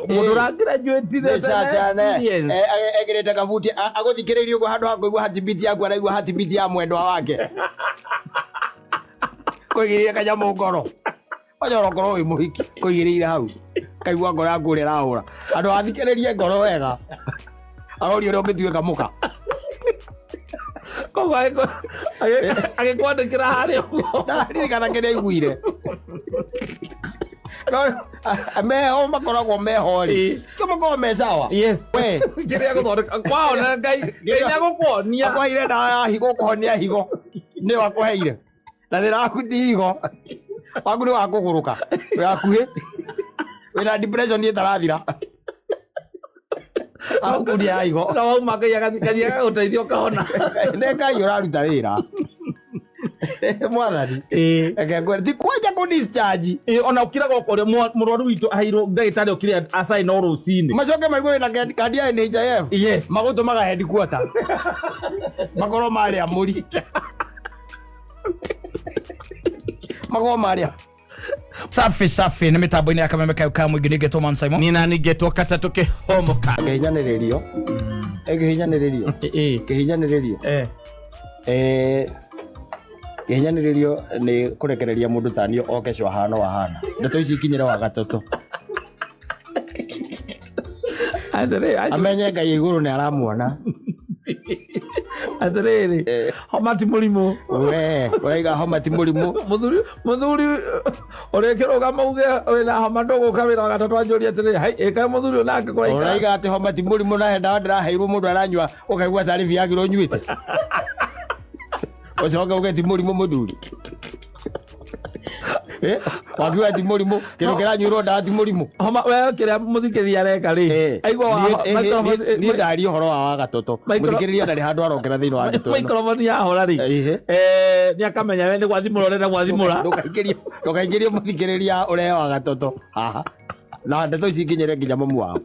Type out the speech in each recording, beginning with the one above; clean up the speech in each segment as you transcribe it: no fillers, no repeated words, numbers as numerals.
Mudura graduate experience egerete kabuti agothikiririo go handu hakoigwa hatibiti yaku araigwa hatibiti ya mwendwa wake koigiria kanyamu ngoro onyoro ngoro wi muhiki koigirire hau kaigwa ngoro yaku ri rahura andu athikiririe ngoro wega arori uri ungituika muka kogo agikwandikira hari ugo ndari kana kene iguire no meho makoragwo mehori tumakorwo me sawa yes we kiria guthondeka kwao na ngai nginya gukuonia akwaire na higo kuhonia higo ni wakuheire na thira waku ti higo waku ni wakuguruka wakuhi wina depression ni tarathira akuria higo na wauma kathia guteithio kahona ne kai uraruta wira mwathani ekengwe ti kwaja ku discharge ona ukira goko murwaru witu ahiro ndagitari ukira assign no rucini macoke maigwe na kadi ya NHIF yes magutumaga headquarter magoro maria muri magoro maria safi na mitambo-ini ya Kameme Kauka mwingi nigetwo Man Simon nina nigetwo kata tukihomoka kihinyanirio kihinyanirio ni kurekereria mundu tanio oke cwa hano wa hana ndeto ici ikinyire wa gatatu amenye ngai iguru ni aramuona atiriri homa ti murimu we uraiga homa ti murimu muthuri urekiroga mauge wina homa nduguka wira gatatu anjuri atiriri hai eka muthuri onake kuraika uraiga ati homa ti murimu na henda ndiraheirwo mundu aranywa ukaigua tari viagiro nyuite ucoka uge ti murimu muthuri wakiwa ti murimu kino kiranyurwo nda ti murimu homa we kiria muthikiriria reka ri aigwa ni ndari horo wa gatoto muthikiriria ndari handu arokera thiini wa gitono microphone ya hora ri ni akamenya we ni gwathimura renda gwathimura ndukaingirie muthikiriria ure wa gatoto haha na ndeto ici kinyere nginya mamu wao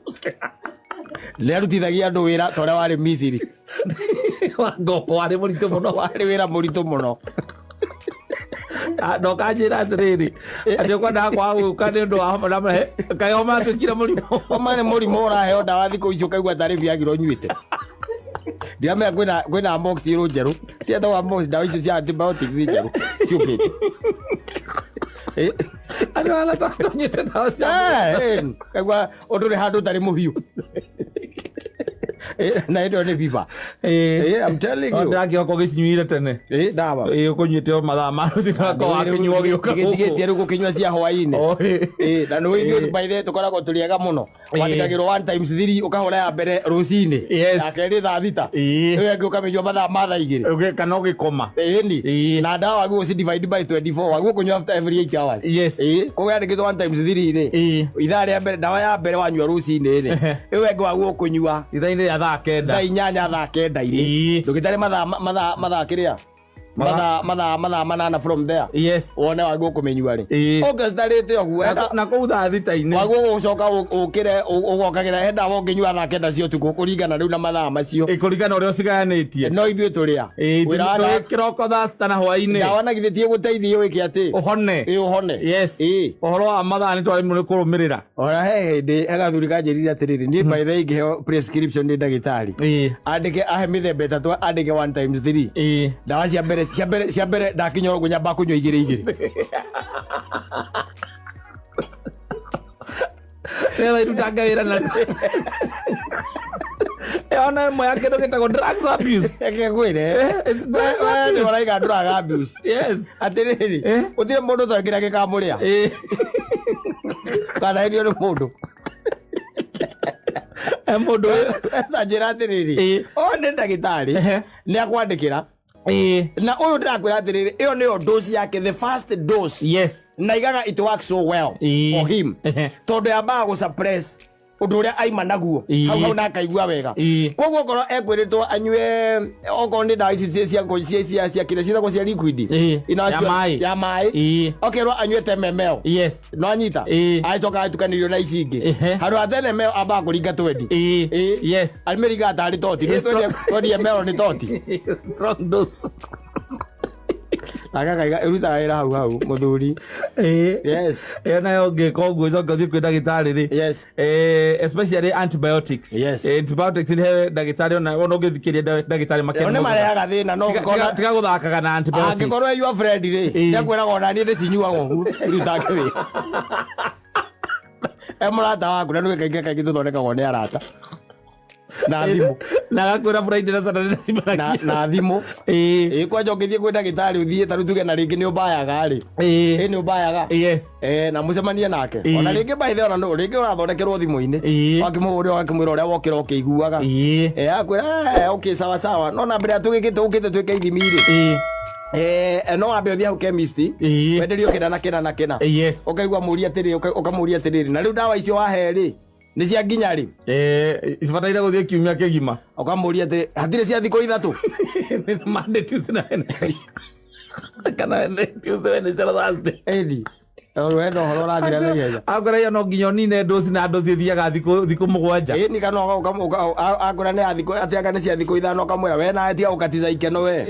lerutithagia andu wira tore wari Misiri ngoko wari muritu muno wari wira muritu muno ndoka njira atiriri ati kwenda kwa ukane ndo homa na kai homa tukira murimu homa ni murimu uraheo ndawa thiku icio kaigua tari viagiro nyuite ndiamenya kwina amox iro njeru tia tho amox ndawa icio cia antibiotics njeru ciukite ani wala tonyete ndawa cia kaigua undu ri handu tari muhiu na ndo ni biba I'm telling you ndaki oko gicinyuire tene dawa ukunyite mathaa maru citakwa wakinyuo gioka gitigite riu gukinywa cia hwaini na no ithuĩ by the tukoragwo turiega muno wandikagirwo 1 times 3 ukahora ya mbere rucini akeri thaa thita iyo ngi ukamenywa mathaa ma thaa igiri ugeka no gikoma ni na ndawa wagu uci divide by 24 wagu kunywa after every 8 hours koguo yandikitwo 1 times 3 ni ithaa ria mbere ndawa ya mbere wanywa rucini ni iyo ngi wagu kunywa ithaa-ini ria thaa kenda thaa inyanya thaa kenda-ini ndugitari mathaa kiria mathaa manana from there wone wagu kumenywa ri ugestarite ogu na kou thaa thita-ini wagu gucoka ukire ugokagira henda wonginywa thaa kenda cio tuku kuringana riu na mathaa macio kuringana uria ucigayanitie no ithuĩ turia kiroko thaa cita na hwaini ndawa na githĩ tigũteithia wĩke atĩ ũhone ũhoro wa mathaa nĩ twari mũno kũrũmĩrĩra ona he hĩndĩ hagathuri kanjĩrire atĩrĩrĩ niĩ by the way ingĩheo prescription nĩ ndagĩtarĩ andĩke ahe mĩthemba ĩtatũ andĩke 1 times 3 ndawa cia mbere ndakinya ũguo nyamba kũnyua igĩrĩ rĩtha irutanga wĩra na ona ĩmwe ya kĩndũ gĩtagwo drugs abuse ekegwĩre nĩ ũraiga drug abuse atĩrĩrĩ gũtirĩ mũndũ ũtoĩ kĩrĩa gĩkamũrĩa kana hĩndĩ nĩ mũndũ mũndũ njĩra atĩrĩrĩ o nĩ ndagĩtarĩ nĩ akwandĩkĩra na ũyũ ndĩrakwĩra atĩrĩrĩ ĩyo nĩyo dose yake the first dose na igaga it works so well for him tondũ yambaga gũsuppress undu uria aima naguo hau na akaigua wega koguo korwo ekwĩrĩtwo anyue okorwo nĩ ndawa ici cia kĩrĩa ciĩtagwo cia liquid ya maĩ okerwo anyue 10 ml no anyita acoka atukanĩrio na ici ingĩ handũ ha 10 ml ambaga kũringa 20 arimĩringa tarĩ toti 20 ml nĩ toti strong dose Agakaiga iruta wĩra hau mũthuri. Yes. Nayo ngĩka ũguo icoka ũthiĩ kwĩ ndagĩtarĩ rĩ. Yes. Especially antibiotics. Yes. Antibiotics nĩ he ndagĩtarĩ ona ũngĩthikĩria ndagĩtarĩ makĩria. Nĩ marehaga thĩna no ũkona tiga gũthakaga na antibiotics. Angĩkorwo your friend rĩ nĩakwĩraga ona niĩ ndĩcinyuaga ũguo iruta kĩwĩ. Mũrata waku na kaingĩ tũthondekagwo nĩ arata. Na thimũ na gakwĩra Friday na Saturday na thimũ kwanja ũngĩthiĩ kwĩ ndagĩtarĩ ũthiĩ ta rĩu tuge na rĩngĩ nĩ ũmbayaga rĩ nĩ ũmbayaga na mũcemanie nake ona rĩngĩ baithe ona rĩngĩ ũrathondekerwo thimũ-inĩ wakĩmũhũrĩra ũgakĩmwĩra ũrĩa wokĩra ũkĩiguaga akwĩra okay sawa sawa no na mbere ya tũgĩkĩte twĩke ithimi rĩ no wambe ũthiĩ hau chemist wenderio kĩna na kĩna ũkaigua ũkamũria atĩrĩrĩ na rĩu ndawa icio wahe rĩ nĩ cia nginya rĩ ibataire gũthiĩ kiumia kĩgima ũkamũria atĩ hatirĩ cia thikũ ithatũ Monday Tuesday na Wednesday kana Tuesday Wednesday Thursday edi wendo horo rathira na ihenya akorwo no nginya nine dosi na dosi thiaga thikũ mũgwanja ni kana akora nĩ athikũ atiaga nĩ cia thikũ ithano kamwĩra we na atia ũkatiza ikeno we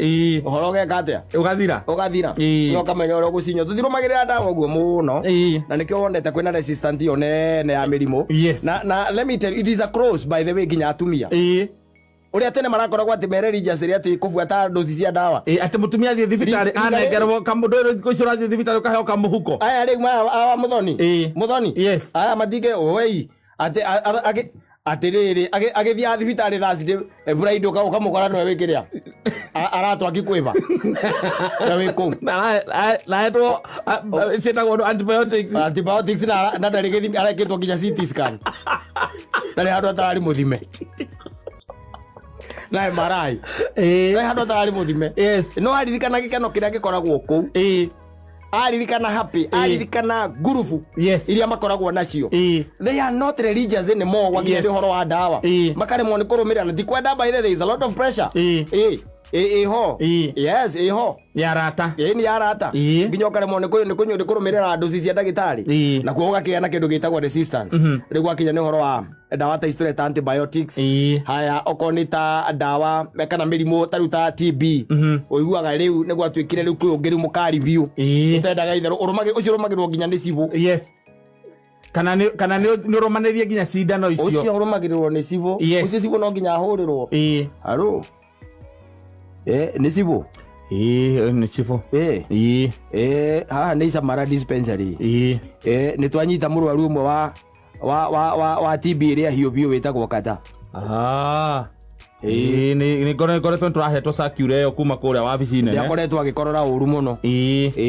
ũhoro geka atĩa ũgathira no kamenya ũrĩa ũgũcinywo tũthirũmagĩrĩra ndawa ũguo mũno na nĩkĩo wonete kwĩna resistant yo nene ya mĩrimũ na let me tell you it is a cross by the way nginya atumia ũrĩa tene marakoragwo atĩ mere religious ĩrĩa atĩ kũbuata dosi cia ndawa atĩ mũtumia athiĩ thibitarĩ anengerwo kamũndũ thikũ icio ũrathiĩ thibitarĩ ũkaheo kamũhuko aya rĩu maya mũthoni aya matige wei atĩrĩrĩ agĩthiĩ thibitarĩ thacindĩ Friday ũkamũkora nĩwe wĩkĩrĩa aratwaki kwĩba na wĩkũ nahetwo ciĩtagwo antibiotics na ndarĩ gĩthimi arekĩtwo nginya CT scan ndarĩ handũ atararĩ mũthime na marai handũ atararĩ mũthime no aririkana gĩkeno kĩrĩa gĩkoragwo kũu aririkana happy aririkana ngurubu iria makoragwo nacio they are not religious anymore wagiye ũhoro wa ndawa makaremwo nĩ kũrũmĩrĩra na tikwenda by the there is a lot of pressure ho yarata ni yarata nginya ũkaremwo nĩ kũrũmĩrĩra dosi cia ndagĩtarĩ na kuo ũgakĩgĩa na kĩndũ gĩtagwo resistance rĩu gwakinya nĩ ũhoro wa ndawa ta icio ta antibiotics haya okorwo nĩ ta ndawa kana mĩrimũ ta rĩu ta TB ũiguaga rĩu nĩ gwatuĩkire rĩu kwĩ ũngĩ rĩu mũkari biũ ũtendaga itherũ ũcio ũrũmagĩrĩrwo nginya nĩ cibũ kana nĩ ũrũmanĩrie nginya cindano icio ũcio ũrũmagĩrĩrwo nĩ cibũ ũcio cibũ no nginya ahũrĩrwo haro nĩ cibũ nĩ cibũ haha nĩ Isamara dispensary nĩ twanyita mũrwaru ũmwe wa TB ĩrĩa hiũ biũ wĩtagwo kata nĩ ngoretwo tũrahetwo circular ĩyo kuma kũrĩa wabici nene nĩakoretwo agĩkorora ũru mũno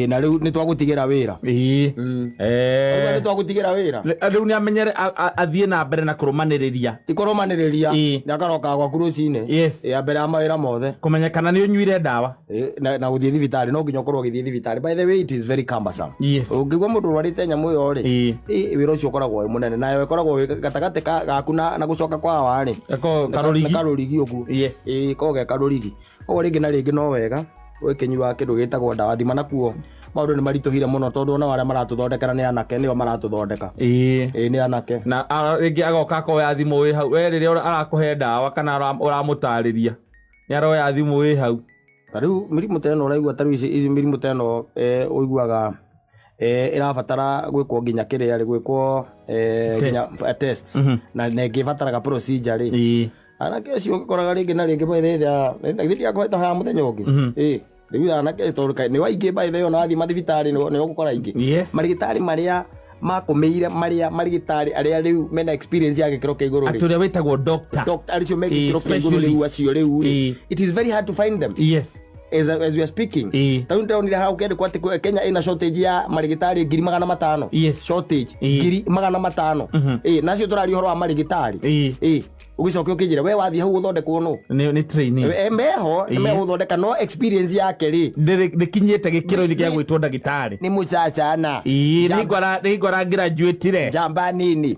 na rĩu nĩ twagũtigĩra wĩra nĩ twagũtigĩra wĩra rĩu nĩ amenyere athiĩ na mbere na kũrũmanĩrĩria ti kũrũmanĩrĩria nĩakarokaga gwaku rũcinĩ ya mbere ya mawĩra mothe kũmenyekana nĩ ũnyuire ndawa na gũthiĩ thibitarĩ no nginya ũkorwo ũgĩthiĩ thibitarĩ by the way it is very cumbersome ũngĩgua mũndũ ũrwarĩte nyamũ ĩyo rĩ wĩra ũcio ũkoragwo wĩ mũnene nayo ĩkoragwo gatagatĩ gaku na gũcoka kwa hawa rĩ karũrigi ũguo koge karũrigi koguo rĩngĩ na rĩngĩ no wega ũkĩnyua kĩndũ gĩtagwo ndawa thima nakuo maũndũ nĩ maritũhire mũno tondũ ona arĩa maratũthondekera nĩ anake nĩo maratũthondeka nĩ anake na rĩngĩ agoka akoya thimũ wĩ hau we rĩrĩa arakũhe ndawa kana ũramũtarĩria nĩ aroya thimũ wĩ hau ta rĩu mĩrimũ ta ĩno ũraigua ta rĩu ici mĩrimũ ta ĩno ũiguaga ĩrabatara gwĩkwo nginya kĩrĩa rĩ gwĩkwo nginya test na ĩngĩbataraga procedure rĩ anake acio ũkoraga rĩngĩ na rĩngĩ by the way akũheta haya mũthenya ũngĩ rĩu anake tondũ nĩ waingĩ by the way ona wathiĩ mathibitarĩ nĩ ũgũkora aingĩ marigĩtarĩ marĩa makũmĩire marigĩtarĩ arĩa rĩu mena experience ya gĩkĩro kĩa igũrũ rĩ atũrĩa wĩtagwo doctor acio me gĩkĩro kĩa igũrũ rĩu acio rĩu it is very hard to find them as we are speaking tauni tauni hau kende kwa Kenya ina shortage ya marigitari 500,000 shortage 500,000 nacio turari horo wa marigitari ugicoke ukijira we wathi hau uthondekwo no ni training meho meho uthondeka no experience yake ri ndikinyite gikiro-ini kia gwitwo ndagitari ni mucacana ni ngora graduate re jamba nini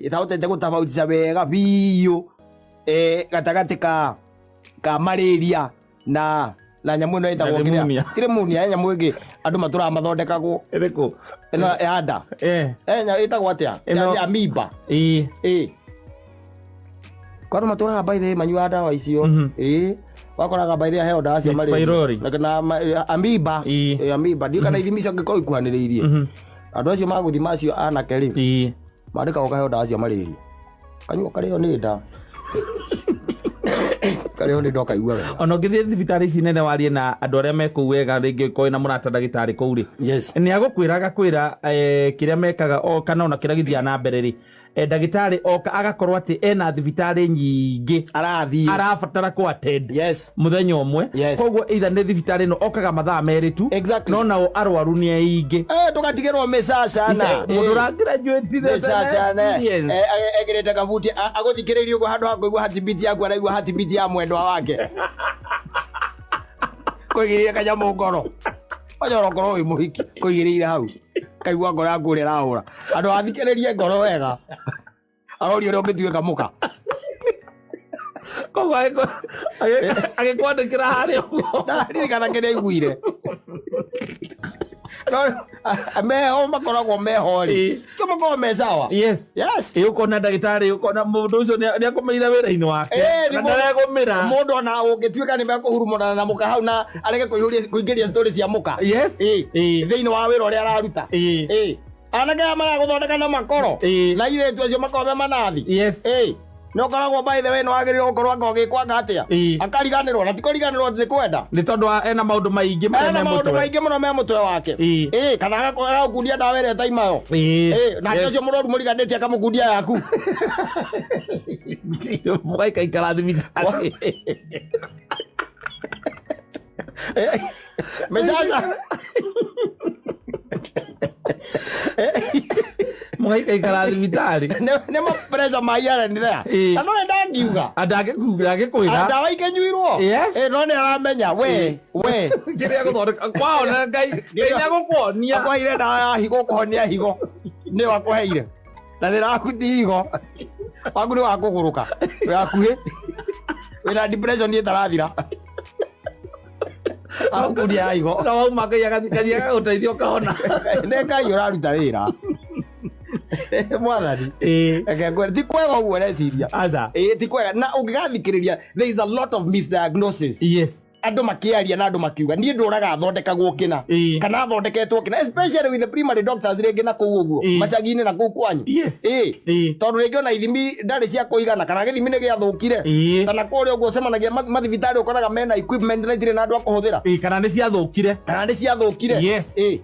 itautete gutafautisha wega biyo gatagati ka malaria na nyamu ĩno ĩtagwo kĩrĩa pneumonia nyamu ĩngĩ andũ matũraga mathondekagwo ĩrĩkũ ĩno ya nda ĩtagwo atĩa amoeba kwa andũ matũraga by the way manyuaga ndawa icio wakoraga by the heo ndawa cia malaria na amoeba amoeba ndio kana ithimi cio ngĩkorwo ikuhanĩrĩirie andũ acio magũthima acio anake rĩ mandĩka ũkaheo ndawa cia malaria kanyuo karĩo nĩ nda karĩo nĩ ndoka igua wega ona ngĩthiĩ thibitarĩ ici nene warie na andũ arĩa mekũu wega rĩngĩ koĩ na mũrata ndagĩtarĩ kũu rĩ nĩ agũkwĩra kĩrĩa mekaga o kana ona kĩrĩa gĩthiaga na mbere rĩ ndagĩtarĩ oka agakorwo atĩ ena thibitarĩ nyingĩ arabatara kũ attend mũthenya ũmwe koguo either nĩ thibitarĩ ĩno okaga mathaa merĩ tu no nao arwaru nĩ aingĩ tũgatigĩrwo mĩcacana mũndũ ũragraduate egĩrĩte kabuti agũthikĩrĩirie ũguo handũ ha kũigua heartbeat yaku araigua heartbeat ya mwendwa wake kũigĩrĩire kanyamũ ngoro onyorokorwo wĩ mũhiki kũigĩrĩire hau kaigua ngoro yaku ũrĩa ĩrahũra andũ athikĩrĩrie ngoro wega arori ũrĩa ũngĩtuĩka mũka koguo agĩkwandĩkĩra harĩa ũguo ndaririkana kĩrĩa aiguire meho makoragwo meho rĩ cio makoragwo me sawa ũkona ndagĩtarĩ ũkona mũndũ ũcio nĩ akũmĩire wĩra-inĩ wake na ndaregũmĩra mũndũ ona ũngĩtuĩka nĩ mekũhurumana na mũka hau na areke kũingĩria story cia mũka thĩinĩ wa wĩra ũrĩa araruta anake aya maragũthondeka na makoro na irĩtu acio makorwo me manathi nĩ ũkoragwo by the way nĩ wagĩrĩirwo gũkorwo ngogĩkwanga atĩa akariganĩrwo na tikũriganĩrwo atĩ kwenda nĩ tondũ ena maũndũ maingĩ mũno me mũtwe wake kana agagũkundia ndawa ĩrĩa taimayo nake ũcio mũrwaru mũriganĩtie akamũkundia yaku mũgaikaikara thibitarĩ mecaca mũgaikaikara thibitarĩ nĩ mapressure maiaranĩra na no enda ngiuga ndangĩkwĩra ndawa ikĩnyuirwo no nĩ aramenya we kĩrĩa gũthondeka kwao na ngai nĩagũkuonia akũheire ndawa ya higo kũhonia higo nĩ wakũheire na thĩna waku ti higo waku nĩ wakũgũrũka wakuhĩ wĩna depression ĩtarathira akuria ya higo na wauma ngai agathiĩ gũteithia ũkahona nĩ ngai ũraruta wĩra mwathani ti kwega ũguo reciria ti kwega na ũngĩgathikĩrĩria there is a lot of misdiagnosis andũ makĩaria na andũ makiuga niĩ ndũraga thondekagwo kĩna kana thondeketwo kĩna especially with the primary doctors rĩngĩ na kũu ũguo macagi-inĩ na kũu kwanyu tondũ rĩngĩ ona ithimi ndarĩ cia kũigana kana gĩthimi nĩ gĩathũkire kana kũrĩa ũguo ũcemanagia mathibitarĩ ũkoraga mena equipment na itirĩ na andũ a kũhũthĩra kana nĩ ciathũkire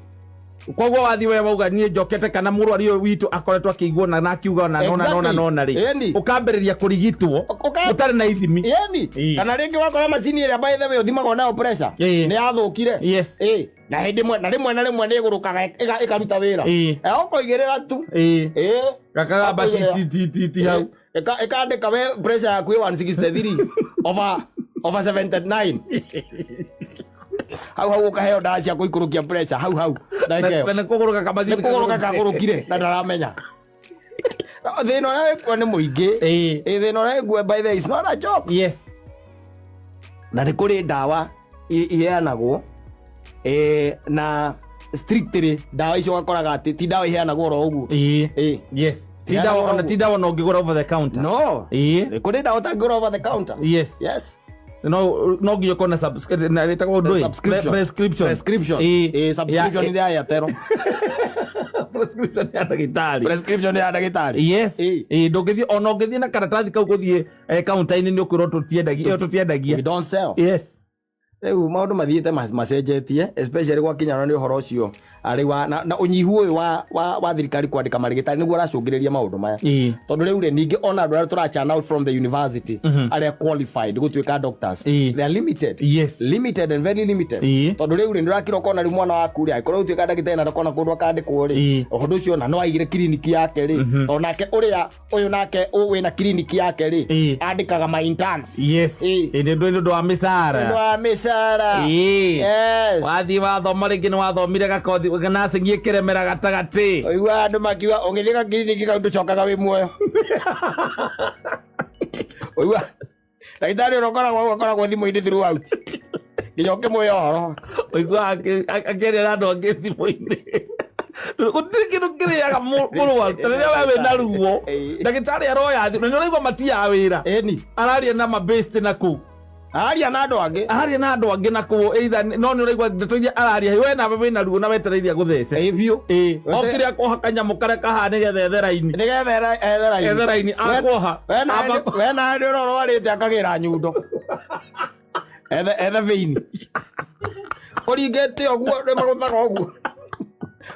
koguo wathi we wauga niĩ njokete kana mũrwaru ũyũ witũ akoretwo akĩiguo na akiuga ona nona rĩ ũkambĩrĩria kũrigitwo ũtarĩ na ithimi kana rĩngĩ wakora macini ĩrĩa by the way ũthimagwo nayo pressure nĩ yathũkire na hĩndĩ na rĩmwe nĩ ĩgũrũkaga ĩkaruta wĩra ũkũigĩrĩra tu gakagamba titi hau ĩkandĩka we pressure yaku 163 over 79 hau ũkaheo ndawa cia kũikũrũkia pressure hau nĩ kũgũrũka kagũrũkire na ndaramenya thĩna ũrĩa wĩkuo nĩ mũingĩ thĩna ũrĩa wĩkuo by the way is not a joke na nĩ kũrĩ ndawa iheanagwo na strictly ndawa icio ũgakoraga atĩ ti ndawa iheanagwo oro ũguo ti ndawa no ũngĩgũra over the counter no nĩ kũrĩ ndawa ũtangĩgũra over the counter no nginya ũkorwo na prescription nĩ ya Airtel prescription ya ndagĩtarĩ ndũngĩthiĩ ona ũngĩthiĩ na karatathi kau gũthiĩ kaunta-inĩ nĩ ũkwĩrwo tũtiendagia rĩu maũndũ mathiĩte macenjetie especially gwakinyana nĩ ũhoro ũcio arĩ na ũnyihu ũyũ wa thirikari kwandĩka marĩgĩtarĩ nĩguo ũracũngĩrĩria maũndũ maya tondũ rĩu rĩ ningĩ ona andũ arĩa tũrachana out from the university arĩa qualified gũtuĩka doctors they are limited and very limited tondũ rĩu rĩ nĩũrakĩra ũkona rĩ mwana waku rĩ angĩkorwo gũtuĩka ndagĩtarĩ na ndakona kũndũ akandĩkwo rĩ ũhũthũ ũcio na no aigire kiriniki yake rĩ tondũ nake ũyũ nake wĩna kiriniki yake rĩ andĩkaga ma interns nĩ ũndũ wa mĩcara wathiĩ wathoma rĩngĩ nĩ wathomire gakothi nursing ĩkĩremera gatagatĩ ũigua andũ makiuga ũngĩthiĩ gakiriniki kau ndũcokaga wĩ muoyo ũigua ndagĩtarĩ ũrĩa ũkoragwo thimũ-inĩ throughout nginya ũkĩmwĩra ũhoro ũigua akĩarĩa andũ angĩ thimũ-inĩ gũtirĩ kĩndũ kĩrĩaga mũrwaru ta rĩrĩa we wĩna ruo ndagĩtarĩ aroya thimũ na nĩ ũraigua matiaga wĩra araria na mabĩcitĩ na kũu aria na andũ angĩ na kũ either no nĩ ũraigua ndeto iria araria we nawe wĩna ruo na wetereithia gũthece biũ o kĩrĩa koha kanyamũ karĩa kaha nĩgetha etheraini akoha we na ndĩ ũrorwarĩte akagĩra nyundo ethe veini kũringĩte ũguo nĩ magũthaga ũguo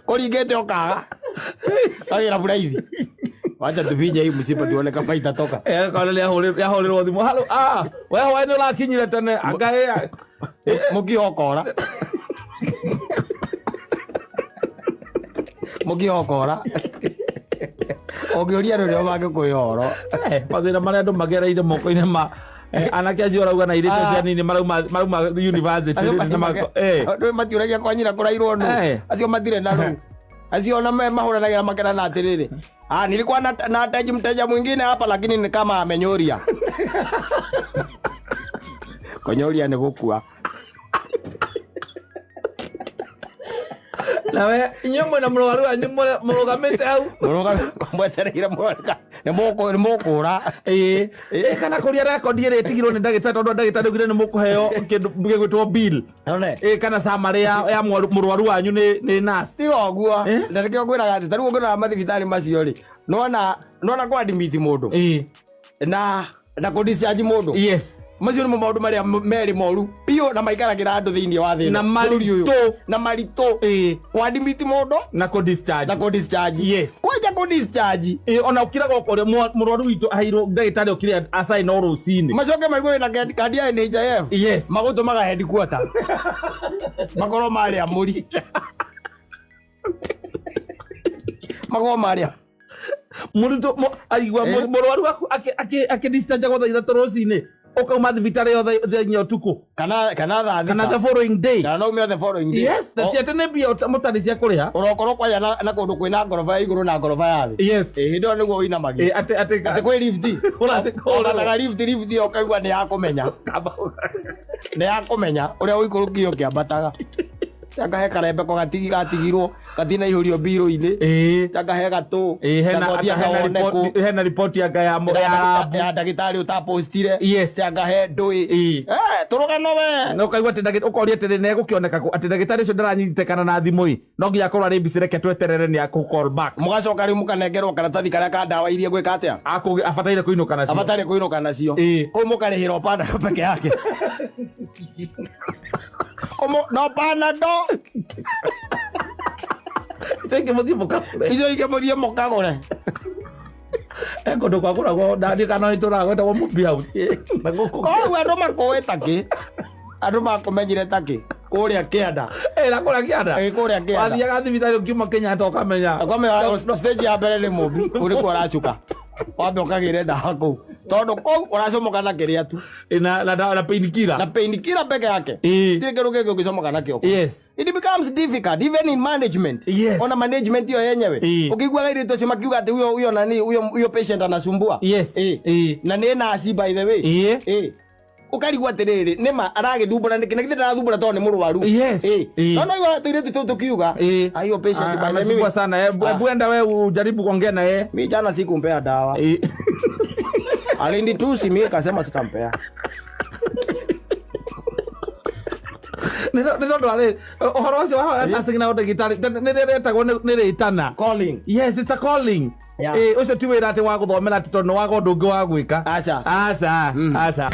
kũringĩte ũkaga agĩra buraithi wacha tupige hii msipa tuone kama itatoka kwa ya hole thimu halo wewe wewe la kinyire tene angae mukihokora ogioria rũrĩa mangĩkwĩhoro mathĩna marĩa andũ magereire moko-inĩ ma anake acio arauga na irĩte cia nini marauma university andũ matiũragia kwa nyina kũrairwo nũ acio matirĩ na rũu acio na mahũranagira makena na atiriri nilikuwa nahitaji mteja mwingine hapa lakini ni kama amenyoria konyoria ni gukua nawe nyomwe na mũrwaru anyu mũrũgamĩte hau mwetereire mũrwaru nĩ mũkũra kana kũria rekondi ĩrĩa ĩtigirwo nĩ ndagĩtarĩ tondũ ndagĩtarĩ augire nĩ mũkũheo kĩndũ gĩgwĩtwo bill kana summary ya mũrwaru wanyu nĩ nurse tiga ũguo na nĩkĩo ngwĩraga atĩ tarĩu ũngĩrora mathibitarĩ macio rĩ nona kwa admit mũndũ na kũdischarge mũndũ yes macio nĩ maũndũ marĩa merĩ moru piũ na maikaragĩra andũ thĩinĩ wa thĩ na maritũ kwa admit mũndũ na kũdischarge yes kwaja kũdischarge ona ũkiraga ũkũrĩa mũrwaru witũ aheirwo ndagĩtarĩ ũkire assign o rũcinĩ macoke maigwe na kandi ya NHIF yes magũtũmaga headquarter makorwo marĩa mũri makorwo marĩa mũrutwo aigua mũrwaru akĩdischarge gwa thaa ithatũ rũcinĩ ukauma thibitarĩ yothe thenya ũtukũ kana the following day kana no the following day yes na tiete nĩ mbia mũtarĩ cia kũrĩha ũrokorwo kwaja na kũndũ kwĩna ngoroba ya igũrũ na ngoroba ya thĩ yes hĩndĩ ĩyo nĩguo wĩinamagia atĩ kwĩ lift ũrathaga lift ĩyo ũkaigua nĩ ya kũmenya ũrĩa ũikũrũkio kĩambataga Chakahe karembeko gatigirwo gatina ihurio mbiro-inĩ chakahe gatũ hena report ya ndagĩtarĩ ũtapostire chakahe ndũĩ tũrũgano we no kaigua atĩ ũkoria atĩ nĩ egũkĩoneka atĩ ndagĩtarĩ ũcio ndaranyitĩkana na thimũ-ĩ no nginya akorwo arĩ busy reke tweterere nĩ call back mũgacoka rĩu mũkanengerwo karatathi karĩa ka ndawa iria gwĩka atĩa abataire kũinũka nacio kũu mũkarĩhĩrwo Panadol peke yake no Panadol ingĩmũthiĩ mũkagũre kũndũ kwagũragwo ndandĩkana nĩtũragwo etagwo movie house koguo andũ makũĩ takĩ andũ makũmenyire takĩ kũrĩa kĩanda wathiaga thibitarĩ ũkiuma Kenyatta ũkamenya stage ya mbere nĩ mũmbi ũrĩkũ ũracuka wambe ũkagĩre ndawa kũu tondũ kũu ũracomoka na kĩrĩa tu na painkiller peke yake tire kĩndũ kĩngĩ ũngĩcomoka nakĩo it becomes difficult even in management ona management hiyo yenyewe ukiguaga irĩtũ cio makiuga atĩ huyo nani huyo patient anasumbua na nĩ nasi by the way ukarigwa atiriri nima aragithumbura nikina githirathumbura to ni mũrwaru no yo tuiretu tu tukiuga ayo patient by the way sana hebu enda wewe ujaribu kuongea na yeye mimi jana sikumpea dawa alindi tu simi kasema sitampea nĩ ndo arĩ ũhoro ũcio wa asigna ndagĩtarĩ nĩ rĩretagwo nĩ rĩtana calling yes it's a calling ũcio ti wĩra atĩ wa gũthomera atĩ tondũ nĩ waga ũndũ ũngĩ wa gwĩka aca